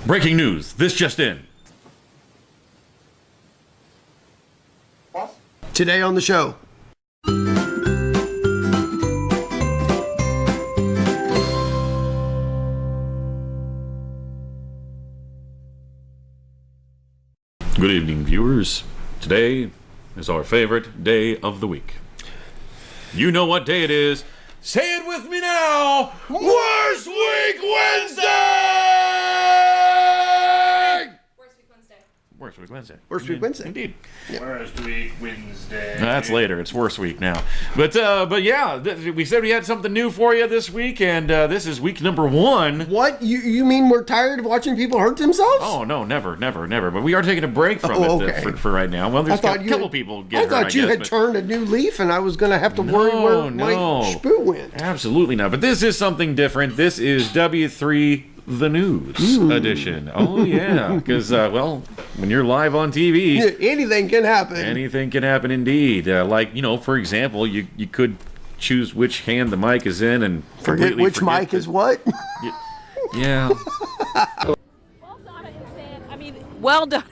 Breaking news. This just in. Today on the show. Good evening, viewers. Today is our favorite day of the week. You know what day it is. Say it with me now. Worst Week Wednesday! Worst Week Wednesday. Worst Week Wednesday. Indeed. Worst Week Wednesday. That's later. It's worst week now. But yeah, we said we had something new for you this week, and this is week number 1. What? You mean we're tired of watching people hurt themselves? Oh, no, never. But we are taking a break from it okay. For right now. Well, there's a couple people get hurt, I thought you had turned a new leaf, and I was going to have to worry where my spoon went. Absolutely not. But this is something different. This is W3 The News edition. Oh, yeah. Because, when you're live on TV... Yeah, anything can happen. Anything can happen indeed. For example, you could choose which hand the mic is in and forget which mic is what? Yeah. Well done.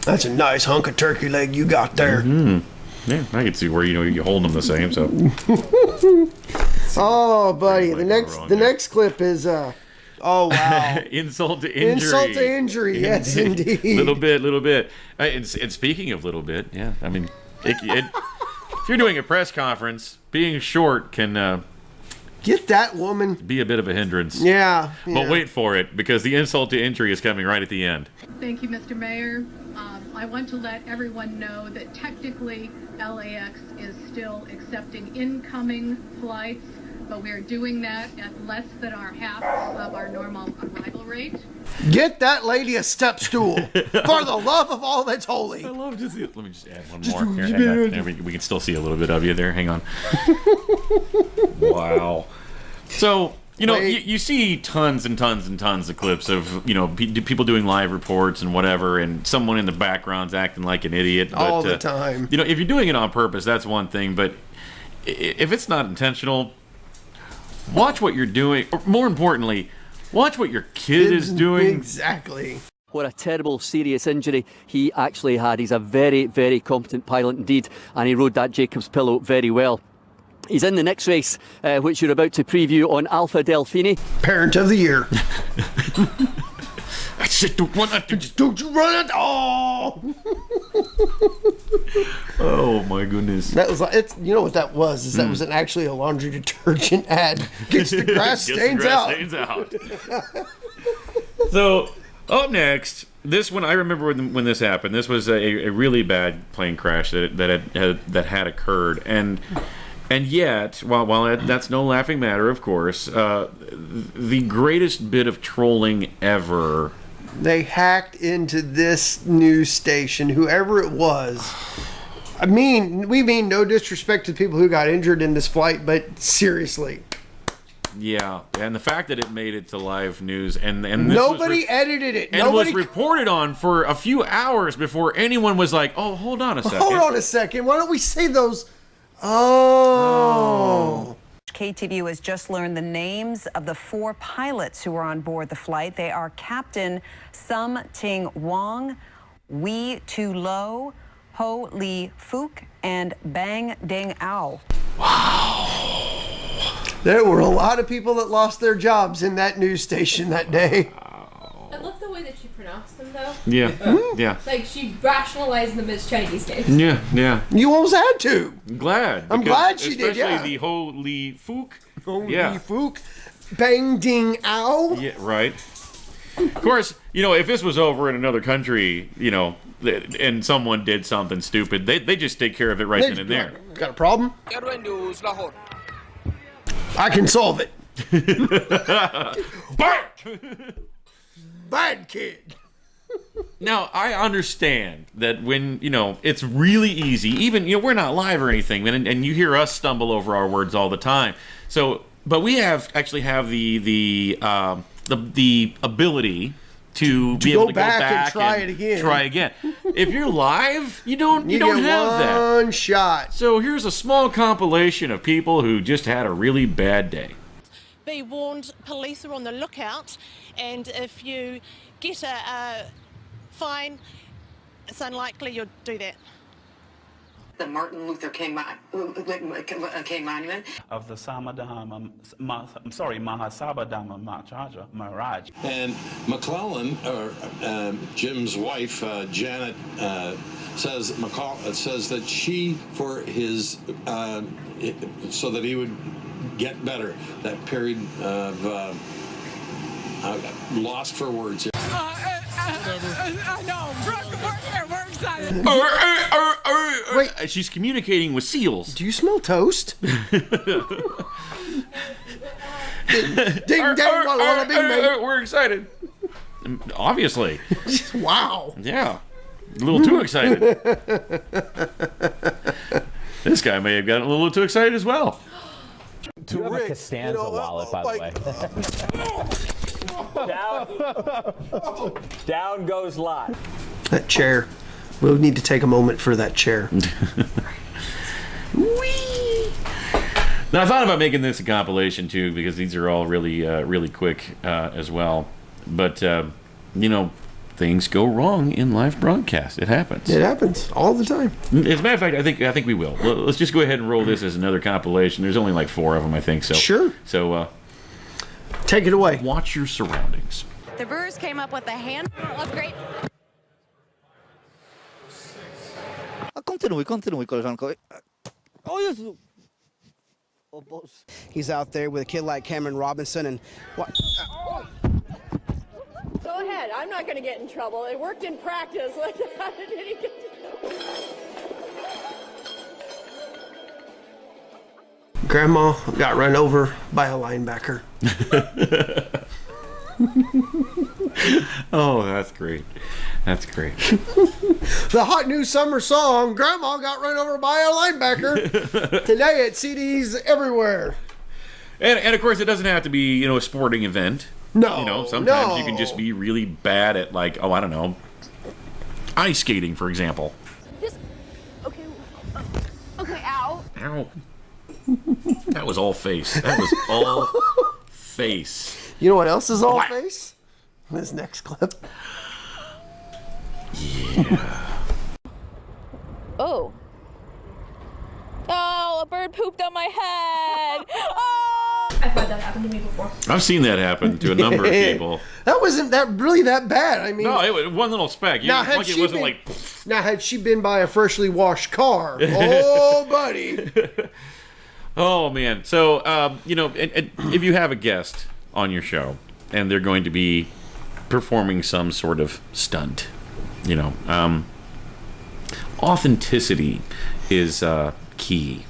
That's a nice hunk of turkey leg you got there. Mm-hmm. Yeah, I can see where you're holding them the same. So. Oh, buddy, the next clip is oh wow, insult to injury. Insult to injury, yes, indeed. Little bit. And speaking of little bit, yeah, I mean, if you're doing a press conference, being short can get that woman be a bit of a hindrance. Yeah. But wait for it, because the insult to injury is coming right at the end. Thank you, Mr. Mayor. I want to let everyone know that technically LAX is still accepting incoming flights, but we are doing that at less than our half of our normal arrival rate. Get that lady a step stool, for the love of all that's holy. I love to see it. Let me just add one more. Here, hang on. There, we can still see a little bit of you there. Hang on. Wow. So, you see tons and tons and tons of clips of, people doing live reports and whatever, and someone in the background's acting like an idiot. But, all the time. If you're doing it on purpose, that's one thing, but if it's not intentional, watch what you're doing, or more importantly, watch what your kid is doing. Exactly. What a terrible, serious injury he actually had. He's a very, very competent pilot indeed, and he rode that Jacob's pillow very well. He's in the next race, which you're about to preview on Alpha Delfini. Parent of the year. I said, don't you run it! Oh! Oh my goodness! That was you know what that was? That was actually a laundry detergent ad. Gets the grass stains out. So up next, this one I remember when this happened. This was a really bad plane crash that had occurred, and yet, while that's no laughing matter, of course, the greatest bit of trolling ever. They hacked into this news station, whoever it was. I mean, we mean no disrespect to people who got injured in this flight, but seriously. Yeah, and the fact that it made it to live news and this nobody edited it. And was reported on for a few hours before anyone was like, oh, hold on a second. Hold on a second. Why don't we say those? Oh. KTVU has just learned the names of the 4 pilots who were on board the flight. They are Captain Sum Ting Wong, Wee Tu Lo, Ho Lee Fook, and Bang Ding Ao. Wow. There were a lot of people that lost their jobs in that news station that day. I love the way that she pronounced them, though. Yeah, yeah. Like, she rationalized them as Chinese names. Yeah. You almost had to. I'm glad she did, yeah. Especially the Ho Lee Fook. Lee Fook. Bang Ding Ao. Yeah, right. Of course, if this was over in another country, and someone did something stupid, they just take care of it right then and there. Got a problem? I can solve it. Bad kid. Now, I understand that when, it's really easy, even, we're not live or anything, and you hear us stumble over our words all the time. So, but we actually have the ability to be able to go back and try it again. If you're live, you don't have that. One shot. So here's a small compilation of people who just had a really bad day. be warned, police are on the lookout, and if you get a fine, it's unlikely you'll do that. The Martin Luther King Monument. Of the Mahasabadama Maharaj. And McClellan, or Jim's wife, Janet, says that she, for his, so that he would get better, that period of lost for words here. I know, we're excited. Wait, she's communicating with seals. Do you smell toast? Ding dang, walla bing bang. We're excited. Obviously. Wow. Yeah. A little too excited. This guy may have gotten a little too excited as well. You have a Costanza wallet, by the way. Down goes Lot. That chair. We'll need to take a moment for that chair. Whee! Now I thought about making this a compilation too, because these are all really, really quick as well. But you know, things go wrong in live broadcast. It happens. It happens all the time. As a matter of fact, I think we will. Let's just go ahead and roll this as another compilation. There's only like 4 of them, I think. So sure. So take it away. Watch your surroundings. The Brewers came up with a handful of great. Continue, koleżanko. Oh, Jezu. He's out there with a kid like Cameron Robinson and what? Go ahead. I'm not going to get in trouble. It worked in practice. How did he get Grandma got run over by a linebacker. Oh, that's great. That's great. The hot new summer song, Grandma got run over by a linebacker. Today at CDs everywhere. And of course, it doesn't have to be, you know, a sporting event. No. You know, sometimes you can just be really bad at, like, oh, I don't know, ice skating, for example. Just, okay, okay, ow. Ow. That was all face. That was all face. You know what else is all face? This next clip. Yeah. Oh. Oh, a bird pooped on my head. Oh! I've had that happen to me before. I've seen that happen to a number of people. That wasn't really that bad. I mean, no, it was one little speck. Now, Like it wasn't like. Now, had she been by a freshly washed car, oh, buddy. Oh man. So you know, and if you have a guest on your show and they're going to be performing some sort of stunt, you know, authenticity is key.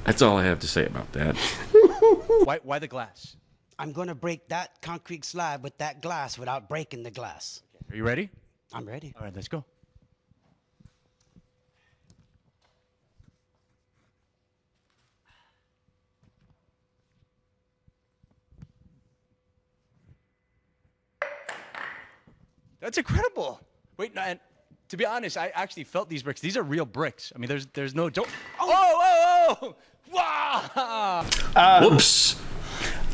That's all I have to say about that. Why the glass? I'm going to break that concrete slab with that glass without breaking the glass. Are you ready? I'm ready. All right, let's go. That's incredible. Wait, no, and to be honest, I actually felt these bricks. These are real bricks. I mean, there's no joke. Oh! Wow! Whoops.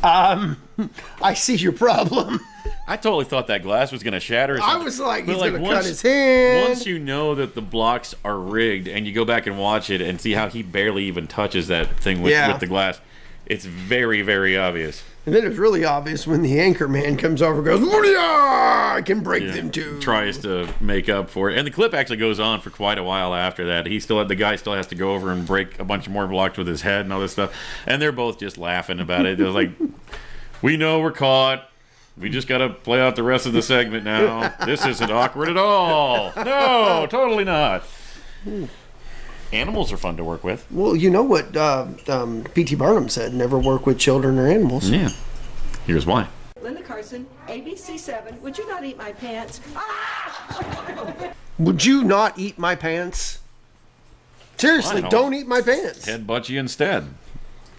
I see your problem. I totally thought that glass was going to shatter. I was like, he's going to cut his hand. Once you know that the blocks are rigged and you go back and watch it and see how he barely even touches that thing with the glass, it's very, very obvious. And then it's really obvious when the anchor man comes over and goes, I can break them too. Tries to make up for it. And the clip actually goes on for quite a while after that. The guy still has to go over and break a bunch more blocks with his head and all this stuff. And they're both just laughing about it. They're like, we know we're caught. We just got to play out the rest of the segment now. This isn't awkward at all. No, totally not. Animals are fun to work with. Well, you know what P.T. Barnum said, never work with children or animals. Yeah. Here's why. Linda Carson, ABC7, would you not eat my pants? Would you not eat my pants? Seriously, don't eat my pants. Headbutt you instead.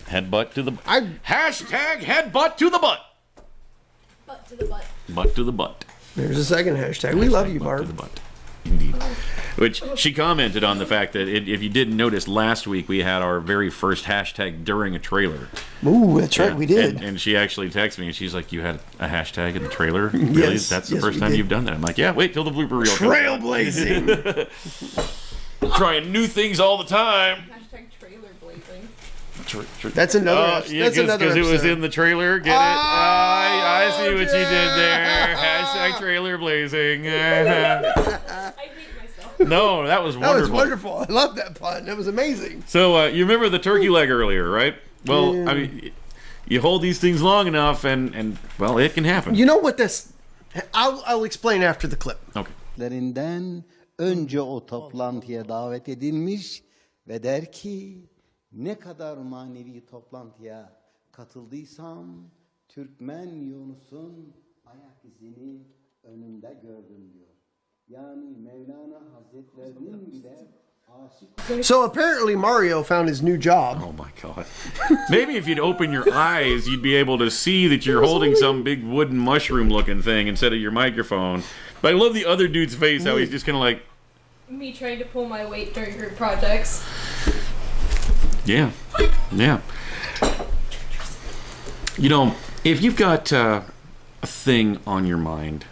Headbutt to the... Hashtag headbutt to the butt. Butt to the butt. Butt to the butt. There's a second hashtag. We love you, Barb. To the butt. Indeed. Which she commented on the fact that if you didn't notice, last week we had our very first hashtag during a trailer. Ooh, that's right, we did. And she actually texted me and she's like, "You had a hashtag in the trailer? Really? Yes, That's the yes, first we time did. you've done that?" I'm like, "Yeah, wait till the blooper reel comes out." Trailblazing. Trying new things all the time. Hashtag trailer blazing. That's another. Yeah, that's another. because it was episode. in the trailer. Get it? I see what you did there. Hashtag trailer blazing. I hate myself. No, that was wonderful. That was wonderful. I love that pun. That was amazing. So you remember the turkey leg earlier, right? Well, Yeah. I mean, you hold these things long enough, and well, it can happen. You know what this? I'll explain after the clip. Okay. Lerinden önce o toplantıya davet edilmiş ve der ki ne kadar manevi toplantıya katıldıysam Türkmen Yunus'un ayak izini önünde gördüm diyor. Yani Mevlana Hazretlerinin bile aşık. So apparently Mario found his new job. Oh my god. Maybe if you'd open your eyes, you'd be able to see that you're holding some big wooden mushroom looking thing instead of your microphone. But I love the other dude's face, how he's just kind of like, Me trying to pull my weight during group projects. yeah, yeah. You know, if you've got a thing on your mind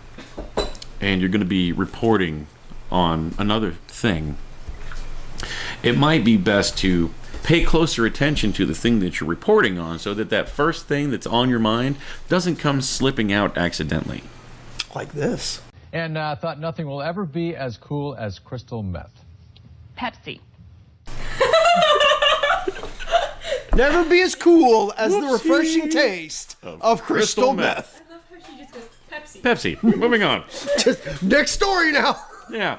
and you're going to be reporting on another thing, it might be best to pay closer attention to the thing that you're reporting on so that that first thing that's on your mind doesn't come slipping out accidentally. Like this. And thought nothing will ever be as cool as crystal meth. Pepsi. Never be as cool as the refreshing taste of crystal meth. I love how she just goes, Pepsi. Pepsi. Moving on. Just next story now. Yeah.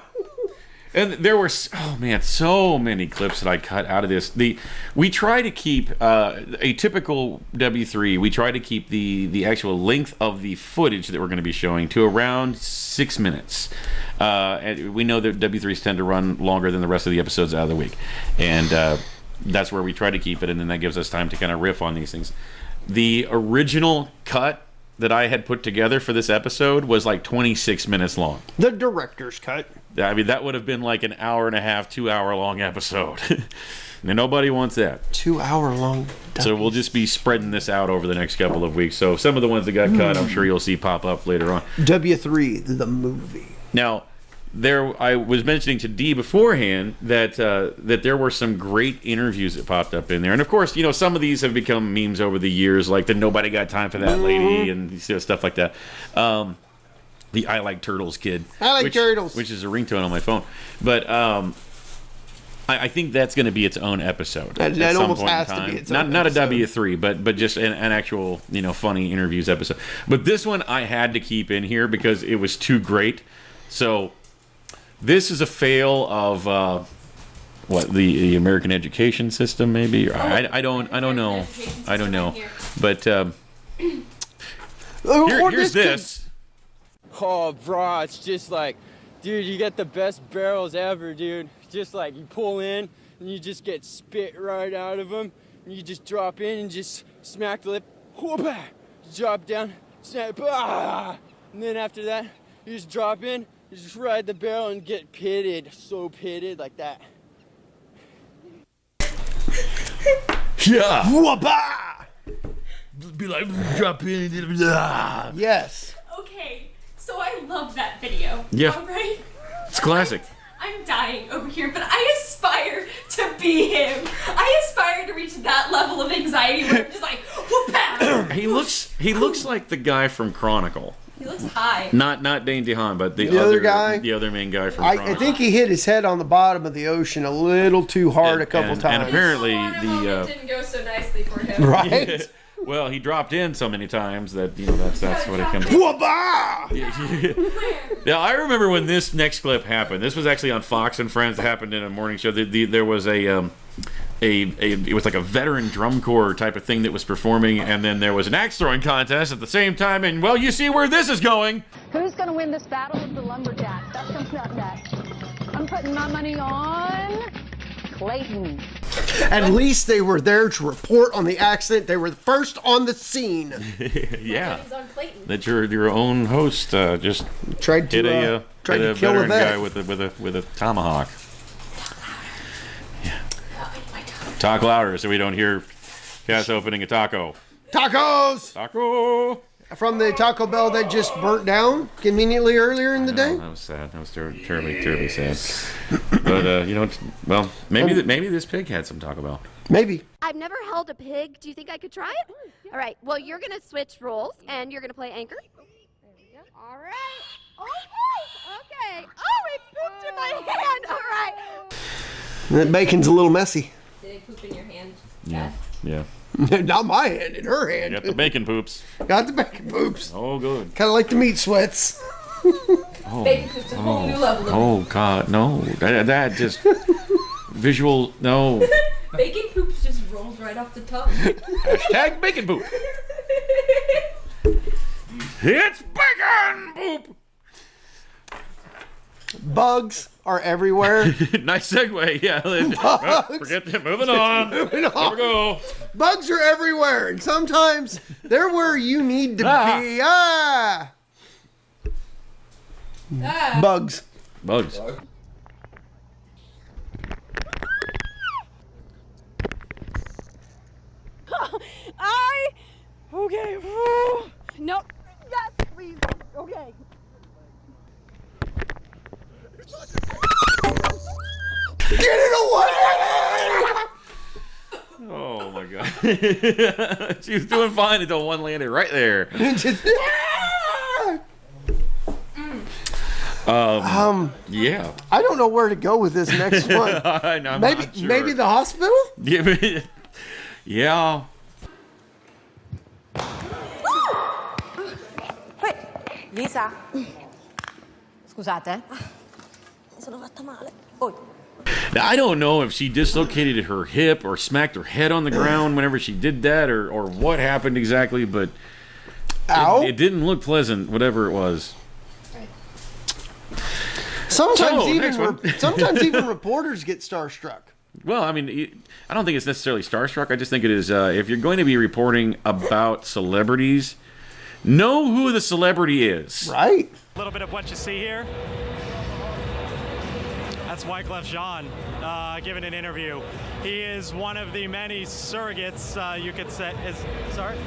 And there were, oh man, so many clips that I cut out of this. We try to keep a typical W3. We try to keep the actual length of the footage that we're going to be showing to around 6 minutes. And we know that W3s tend to run longer than the rest of the episodes out of the week, and that's where we try to keep it. And then that gives us time to kind of riff on these things. The original cut that I had put together for this episode was like 26 minutes long. The director's cut. I mean, that would have been like an hour and a half, 2 hour long episode. And nobody wants that. 2 hour long. So we'll just be spreading this out over the next couple of weeks. So some of the ones that got cut, I'm sure you'll see pop up later on. W3, the movie. Now, I was mentioning to Dee beforehand that there were some great interviews that popped up in there, and of course, you know, some of these have become memes over the years, like the "Nobody Got Time for That" lady and stuff like that. The "I Like Turtles" kid. I like turtles, which is a ringtone on my phone. But I think that's going to be its own episode. That almost has to be its own not episode. a W3, but just an actual, you know, funny interviews episode. But this one I had to keep in here because it was too great. So. This is a fail of what the American education system, maybe. I don't know. I don't know. But here's this. Oh, bro, it's just like, dude, you get the best barrels ever, dude. Just like you pull in and you just get spit right out of them, and you just drop in and just smack the lip, whoop, drop down, snap, and then after that, you just drop in. You just ride the barrel and get pitted, so pitted like that. Yeah. Whoop-ah! Be like, drop in. Yes. Okay, so I love that video. Yeah. All right? It's classic. I'm dying over here, but I aspire to be him. I aspire to reach that level of anxiety where I'm just like, whoop-ah! He looks like the guy from Chronicle. He looks high. Not Dane DeHaan, but the other guy? the other main guy from I Chronicle. think he hit his head on the bottom of the ocean a little too hard a couple times. And apparently It didn't go so nicely for him. Right? Well, he dropped in so many times that, you know, that's what it comes to. Whoop-ah! Now, I remember when this next clip happened. This was actually on Fox and Friends. It happened in a morning show. There was it was like a veteran drum corps type of thing that was performing, and then there was an axe throwing contest at the same time, and well, you see where this is going. Who's going to win this battle of the lumberjacks? That comes up next. I'm putting my money on Clayton. At least they were there to report on the accident. They were the first on the scene. Yeah. That your own host just tried to hit a kill a veteran vet guy with a tomahawk. Yeah. Talk louder so we don't hear Cass opening a taco. Tacos! Taco! From the Taco Bell that just burnt down conveniently earlier in the day. That was sad. That was terribly sad. But well, maybe this pig had some Taco Bell. Maybe. I've never held a pig. Do you think I could try it? All right. Well, you're going to switch roles, and you're going to play anchor. All right. Okay. Oh, it pooped in my hand. All right. That bacon's a little messy. Did it poop in your hand? Yeah. Not my hand, in her hand. Got the bacon poops. Got the bacon poops. Oh, good. Kind of like the meat sweats. Bacon poop's a whole new level of Oh, God, no. That just... visual, no. Bacon poops just rolls right off the tongue. Hashtag bacon poop. It's bacon poop. Bugs are everywhere. Nice segue, yeah. Forget that. Moving on. Here we go. Bugs are everywhere, and sometimes they're where you need to be. Bugs. Okay. Nope. Yes, please. Okay. Get it away! Oh, my God. She was doing fine until one landed right there. Yeah. I don't know where to go with this next one. I'm maybe, not sure. maybe the hospital? Yeah. Lisa. Scusate. Mi sono fatta male. Now, I don't know if she dislocated her hip or smacked her head on the ground whenever she did that, or what happened exactly, but it didn't look pleasant, whatever it was. Sometimes even reporters get starstruck. Well, I mean, I don't think it's necessarily starstruck. I just think it is, if you're going to be reporting about celebrities, know who the celebrity is. Right. A little bit of what you see here. That's Wyclef Jean giving an interview. He is one of the many surrogates, you could say. Sorry?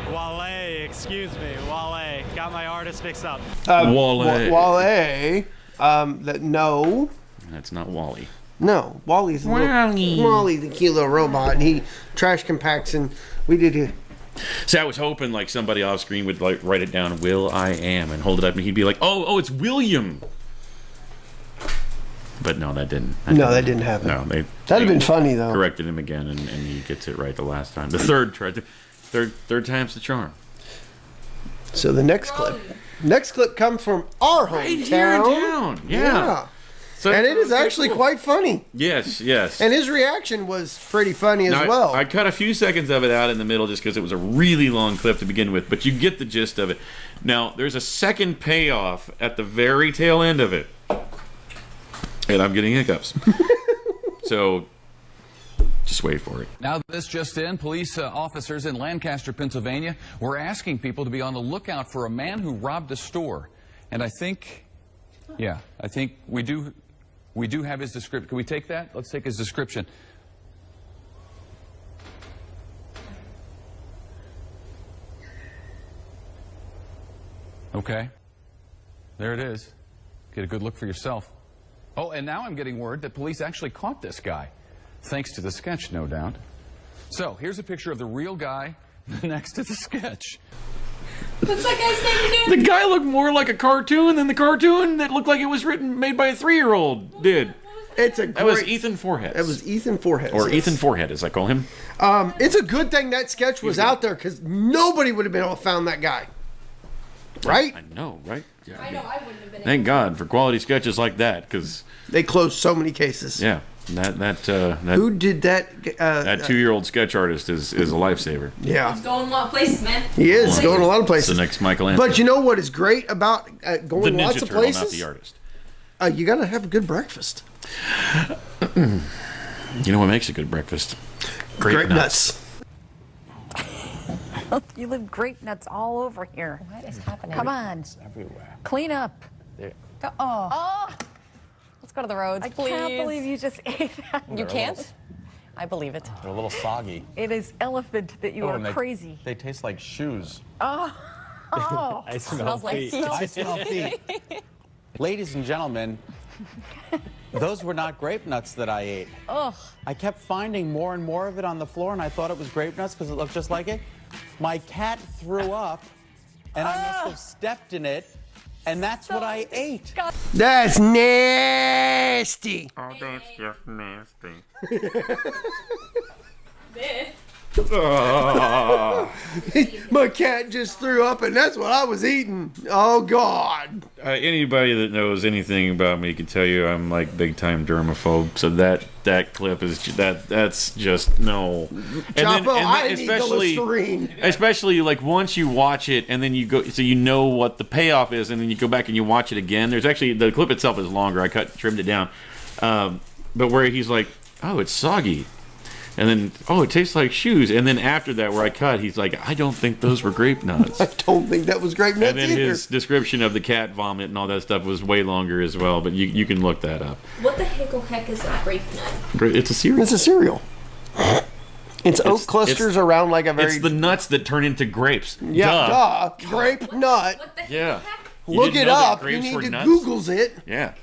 Wale, excuse me, Wale. Got my artist mixed up. Wale. No. That's not Wally. No, Wally's the cute little robot, and he trash compacts, and we did it. See, I was hoping like somebody off screen would like write it down, Will I Am, and hold it up, and he'd be like, oh, it's William. But no, that didn't. That didn't happen. No, that'd have been funny though. Corrected him again, and he gets it right the last time. The third time's the charm. So the next clip comes from our hometown. Right here in town. Yeah. So, and it is actually quite funny. Yes. And his reaction was pretty funny as well. I cut a few seconds of it out in the middle just because it was a really long clip to begin with, but you get the gist of it. Now, there's a second payoff at the very tail end of it. And I'm getting hiccups. So, just wait for it. Now, this just in, police officers in Lancaster, Pennsylvania, were asking people to be on the lookout for a man who robbed a store. And I think we do have his description. Can we take that? Let's take his description. Okay. There it is. Get a good look for yourself. Oh, and now I'm getting word that police actually caught this guy. Thanks to the sketch, no doubt. So, here's a picture of the real guy next to the sketch. What's that guy's name again? The guy looked more like a cartoon than the cartoon that looked like it was made by a 3-year-old did. That was Ethan Forehead. That was Ethan Forehead. Or Ethan Forehead, as I call him. It's a good thing that sketch was out there, because nobody would have been able to find that guy. Right? I know, right? Yeah, I know, I wouldn't have been able Thank God for quality sketches like that, because they closed so many cases. Yeah. Who did that? That 2-year-old sketch artist is a lifesaver. Yeah. He's going a lot of places, man. He is going a lot of places. It's the next Michelangelo. But you know what is great about going the lots Ninja of Turtle, places? not the artist. You got to have a good breakfast. You know what makes a good breakfast? Grape nuts. You leave grape nuts all over here. What is happening? Come on. It's everywhere. Clean up. There. Oh. Let's go to the roads, I please. can't believe you just ate that. You can't? I believe it. They're a little soggy. It is elephant that you are and crazy. They taste like shoes. Oh. I Smells like feet. I smell feet. Ladies and gentlemen, those were not grape nuts that I ate. Ugh. I kept finding more and more of it on the floor, and I thought it was grape nuts because it looked just like it. My cat threw up, and I must have stepped in it, and that's what I ate. That's nasty. Oh, that's just nasty. My cat just threw up, and that's what I was eating. Oh, God. Anybody that knows anything about me can tell you I'm like big time germaphobe. So that clip is that's just no. Chapo, I need Listerine. Especially like once you watch it and then you go, so you know what the payoff is, and then you go back and you watch it again. There's actually the clip itself is longer. I trimmed it down, but where he's like, "Oh, it's soggy." And then, oh, it tastes like shoes. And then after that, where I cut, he's like, I don't think those were grape nuts. I don't think that was grape nuts And then either. his description of the cat vomit and all that stuff was way longer as well. But you can look that up. What the heck is a grape nut? It's a cereal. It's a cereal. It's oak clusters around like a very... It's the nuts that turn into grapes. Yeah, duh. Grape nut. What the Yeah. Look it up. You need to Google's it. Yeah.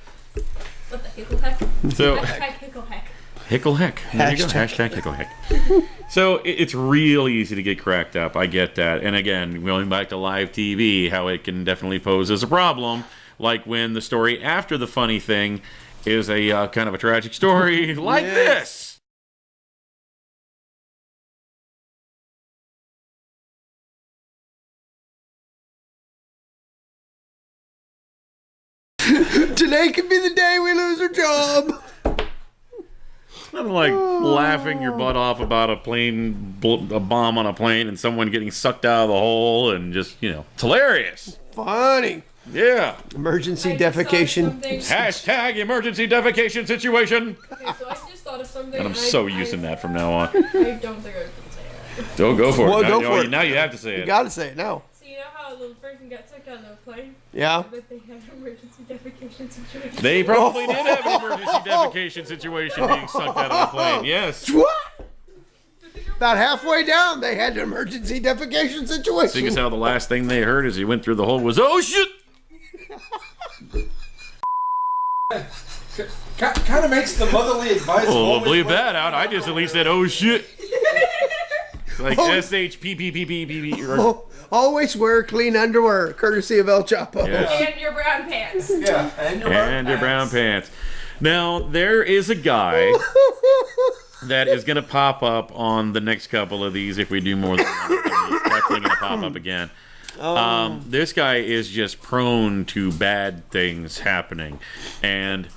What the heck? So... Hashtag heck. Hickle heck. There you go. Hashtag hickle heck. So it's real easy to get cracked up. I get that. And again, going back to live TV, how it can definitely pose as a problem. Like when the story after the funny thing is a kind of a tragic story like this. Today could be the day we lose our job. Nothing like laughing your butt off about a bomb on a plane and someone getting sucked out of the hole and just, it's hilarious. Funny. Yeah. Emergency defecation. Hashtag emergency defecation situation. Okay, so I just thought of something. And I'm so using that from now on. I don't think I can say it. Don't go for it. Well, go for it. Now you have to say it. You got to say it now. So you know how a little person got sucked out of the plane? Yeah. But they had an emergency defecation situation. They probably did have an emergency defecation situation being sucked out of the plane. Yes. About halfway down, they had an emergency defecation situation. Seeing as how the last thing they heard as he went through the hole was, oh shit! Kind of makes the motherly advice. We'll bleep that out. I just at least said, oh shit. Like SHPPPPP. Always wear clean underwear, courtesy of El Chapo. Yes. And your brown pants. Yeah, and your brown pants. Now, there is a guy that is going to pop up on the next couple of these if we do more than one. He's definitely going to pop up again. This guy is just prone to bad things happening. And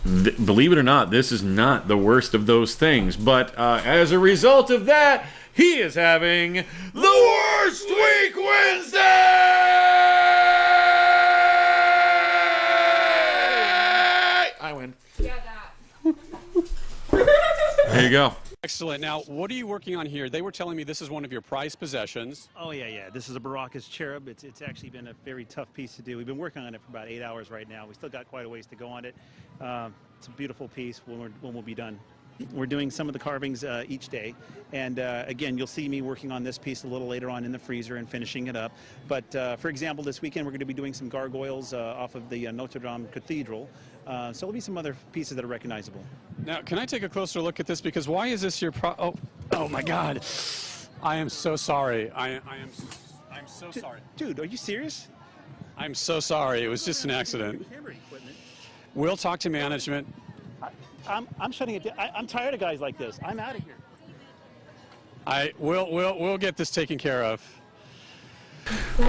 believe it or not, this is not the worst of those things. But as a result of that, he is having the worst week Wednesday! I win. Yeah, that. There you go. Excellent. Now, what are you working on here? They were telling me this is one of your prized possessions. Oh, yeah. This is a Baracus cherub. It's actually been a very tough piece to do. We've been working on it for about 8 hours right now. We still got quite a ways to go on it. It's a beautiful piece when we'll be done. We're doing some of the carvings each day. And again, you'll see me working on this piece a little later on in the freezer and finishing it up. But for example, this weekend we're going to be doing some gargoyles off of the Notre Dame Cathedral. So there'll be some other pieces that are recognizable. Now, can I take a closer look at this? Because why is this your oh my God. I am so sorry. I'm so sorry. Dude, are you serious? I'm so sorry. It was just an accident. We'll talk to management. I'm shutting it down. I'm tired of guys like this. I'm out of here. We'll get this taken care of.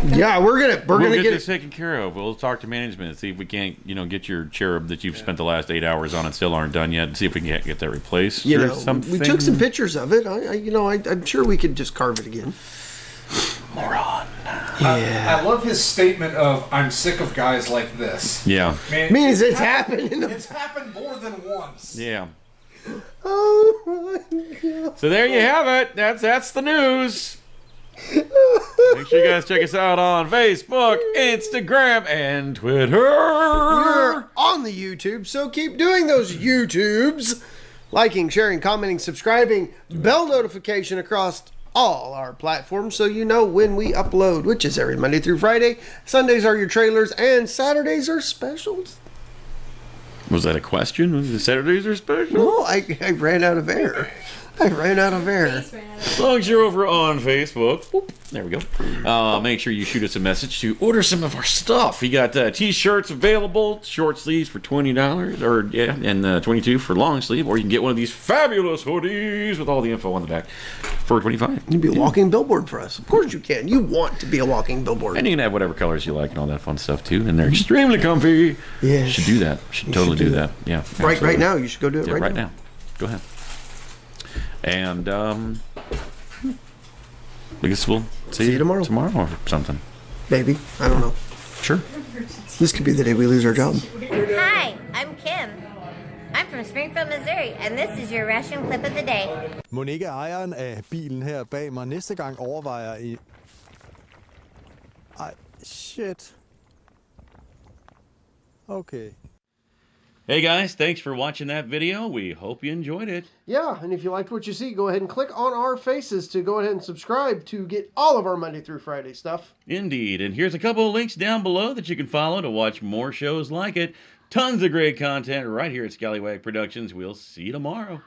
Yeah, we're gonna get this taken care of. We'll talk to management and see if we can't, get your cherub that you've spent the last 8 hours on and still aren't done yet, and see if we can get that replaced. We took some pictures of it. I'm sure we could just carve it again. Moron. I love his statement of "I'm sick of guys like this." Yeah. Man, Means it's happened. It's happened more than once. Yeah. Oh my God. So there you have it. That's the news. Make sure you guys check us out on Facebook, Instagram, and Twitter. You're on the YouTube, so keep doing those YouTubes. Liking, sharing, commenting, subscribing, bell notification across all our platforms so you know when we upload, which is every Monday through Friday. Sundays are your trailers, and Saturdays are specials. Was that a question? Was the Saturdays are special? No, I ran out of air. As long as you're over on Facebook, whoop, there we go. Make sure you shoot us a message to order some of our stuff. We got t-shirts available, short sleeves for $20, and $22 for long sleeve, or you can get one of these fabulous hoodies with all the info on the back for $25. You'd be a walking billboard for us. Of course you can. You want to be a walking billboard. And you can have whatever colors you like and all that fun stuff too, and they're extremely comfy. Yes. You should do that. You should totally do that. Yeah. Right absolutely. now. You should go do it right now. Go ahead. And I guess we'll see you tomorrow or something. Maybe. I don't know. Sure. This could be the day we lose our job. Hi, I'm Kim. I'm from Springfield, Missouri, and this is your ration clip of the day. Må ikke ejeren af bilen her bag mig næste gang overvejer i... Ej, shit. Okay. Hey guys, thanks for watching that video. We hope you enjoyed it. Yeah, and if you liked what you see, go ahead and click on our faces to go ahead and subscribe to get all of our Monday through Friday stuff. Indeed. And here's a couple of links down below that you can follow to watch more shows like it. Tons of great content right here at Scallywag Productions. We'll see you tomorrow.